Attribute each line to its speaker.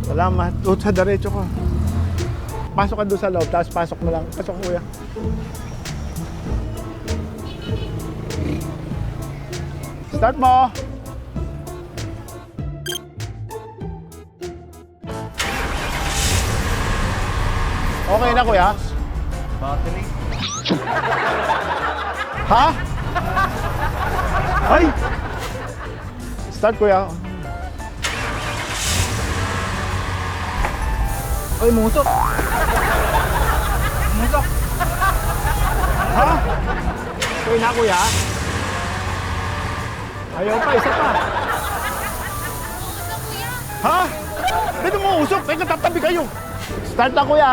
Speaker 1: Salamat. Doon sa diretso ko. Pasok ka doon sa loob, tapos pasok mo lang. Pasok kuya. Start mo! Okay na kuya?
Speaker 2: Battery.
Speaker 1: Ha? Ay! Start kuya.
Speaker 2: Ay, musok. Musok.
Speaker 1: Ha? Okay na kuya? Ayaw pa, isa pa. Ha? Dito mo usok, may katatabi kayo. Start na kuya.